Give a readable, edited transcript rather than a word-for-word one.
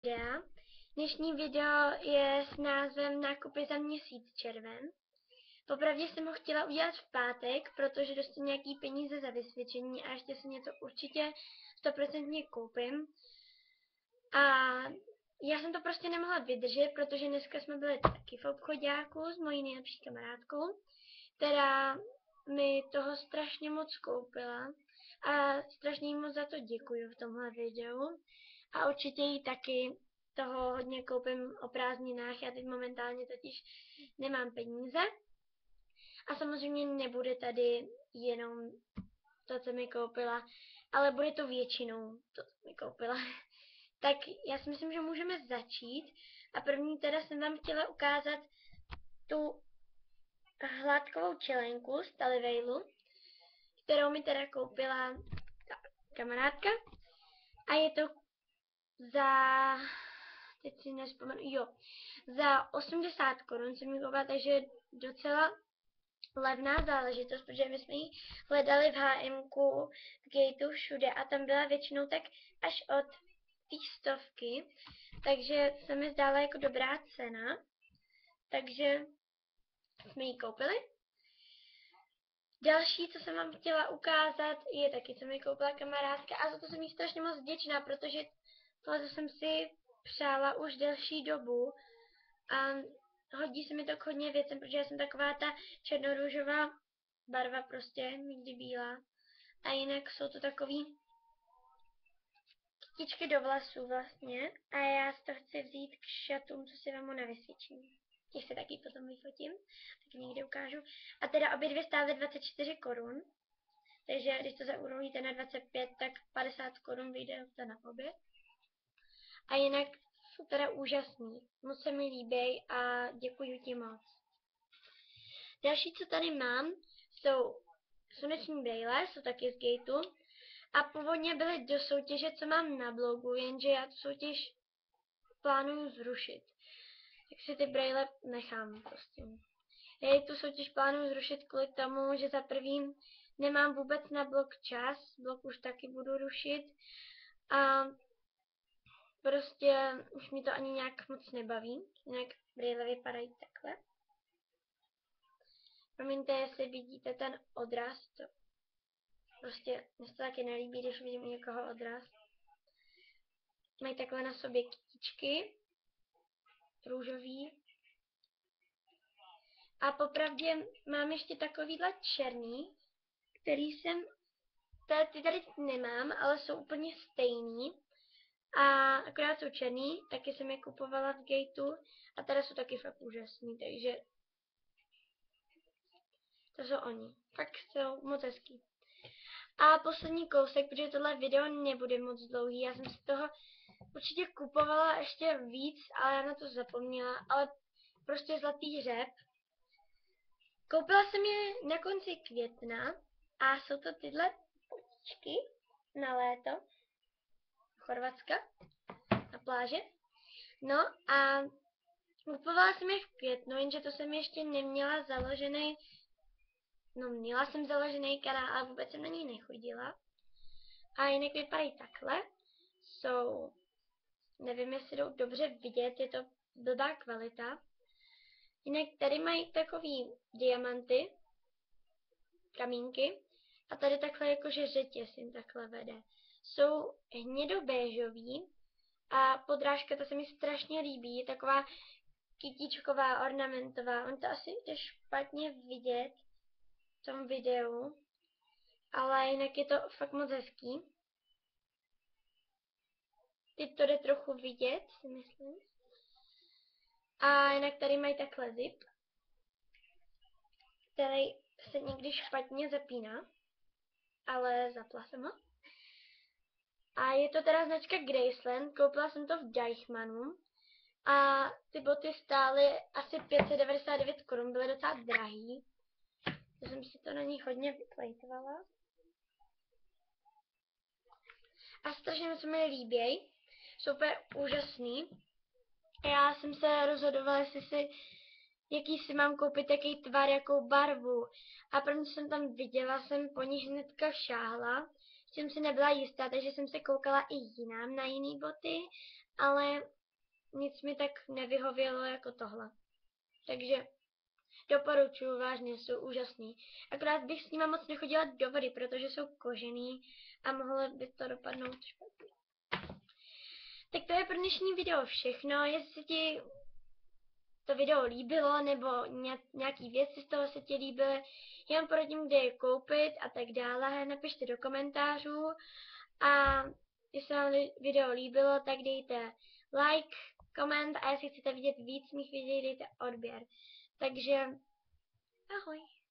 videa. Dnešní video je s názvem Nákupy za měsíc červen. Popravdě jsem ho chtěla udělat v pátek, protože dostanu nějaký peníze za vysvědčení a ještě si něco určitě 100% koupím. A já jsem to prostě nemohla vydržet, protože dneska jsme byli taky v obchoďáku s mojí nejlepší kamarádkou, která mi toho strašně moc koupila a strašně jí moc za to děkuju v tomhle videu. A určitě jí taky toho hodně koupím o prázdninách, já teď momentálně totiž nemám peníze. A samozřejmě nebude tady jenom to, co mi koupila, ale bude to většinou to, co mi koupila. Tak já si myslím, že můžeme začít. A první teda jsem vám chtěla ukázat tu hladkovou čelenku z Talivejlu, kterou mi teda koupila ta kamarádka. A je to teď si nevzpomenu, za 80 korun jsem ji koupila, takže docela levná záležitost, protože my jsme ji hledali v H&Mku, v Gateu, všude a tam byla většinou tak až od té 100, takže se mi zdála jako dobrá cena, takže jsme ji koupili. Další, co jsem vám chtěla ukázat, je taky, co mi koupila kamarádka a za to jsem jí strašně moc vděčná, protože tohle jsem si přála už delší dobu a hodí se mi to k hodně věcem, protože já jsem taková ta černorůžová barva, prostě nikdy bílá. A jinak jsou to takový kytičky do vlasů vlastně a já si to chci vzít k šatům, co si vemu na vysvědčení. Těch se taky potom vyfotím, taky někde ukážu. A teda obě dvě stály 24 korun, takže když to zaúrohlíte na 25, tak 50 korun vyjde to na obě. A jinak jsou teda úžasný, moc se mi líbí a děkuji ti moc. Další, co tady mám, jsou sluneční brýle, jsou taky z Gateu. A původně byly do soutěže, co mám na blogu, jenže já tu soutěž plánuju zrušit. Tak si ty brýle nechám prostě. Já tu soutěž plánuju zrušit kvůli tomu, že za prvým nemám vůbec na blog čas, blog už taky budu rušit. A prostě už mi to ani nějak moc nebaví, jinak brýle vypadají takhle. Promiňte, jestli vidíte ten odraz, to prostě mě se to taky nelíbí, když vidím u někoho odraz. Mají takhle na sobě kytičky, růžový. A popravdě mám ještě takovýhle černý, který jsem, ty tady nemám, ale jsou úplně stejný. A akorát jsou černý, taky jsem je kupovala v Gateu a tady jsou taky fakt úžasný, takže to jsou oni. Fakt jsou moc hezký. A poslední kousek, protože tohle video nebude moc dlouhý, já jsem si toho určitě kupovala ještě víc, ale já na to zapomněla, ale prostě zlatý hřeb. Koupila jsem je na konci května a jsou to tyhle potičky na léto, Chorvatska, na pláže. No a kupovala jsem je v květnu, jenže to jsem ještě neměla založený, měla jsem založený kanál, ale vůbec jsem na něj nechodila. A jinak vypadají takhle, nevím, jestli jdou dobře vidět, je to blbá kvalita. Jinak tady mají takový diamanty, kamínky, a tady takhle jakože řetěz jim takhle vede. Jsou hnědobéžový a podrážka, to se mi strašně líbí, je taková kytičková, ornamentová. On to asi jde špatně vidět v tom videu, ale jinak je to fakt moc hezký. Teď to jde trochu vidět, si myslím. A jinak tady mají takhle zip, který se někdy špatně zapíná, ale zapla jsem ho. A je to teda značka Graceland, koupila jsem to v Deichmannu a ty boty stály asi 599 korun, byly docela drahý. Já jsem si to na nich hodně vyplejtovala. A strašně se mi líbí, jsou úplně úžasný. Já jsem se rozhodovala, jaký si mám koupit, jaký tvar, jakou barvu. A první jsem tam viděla, jsem po nich hnedka šáhla. Jsem si nebyla jistá, takže jsem se koukala i jinam na jiný boty. ale nic mi tak nevyhovělo jako tohle. Takže doporučuju, vážně, jsou úžasný. Akorát bych s nima moc nechodila do vody, protože jsou kožený a mohlo by to dopadnout špatně. Tak to je pro dnešní video všechno. Jestli se ti to video líbilo, nebo nějaký věci z toho se ti líbily, jenom poradím, kde je koupit a tak dále, napište do komentářů. A jestli vám video líbilo, tak dejte like, koment a jestli chcete vidět víc mých videí, dejte odběr. Takže ahoj.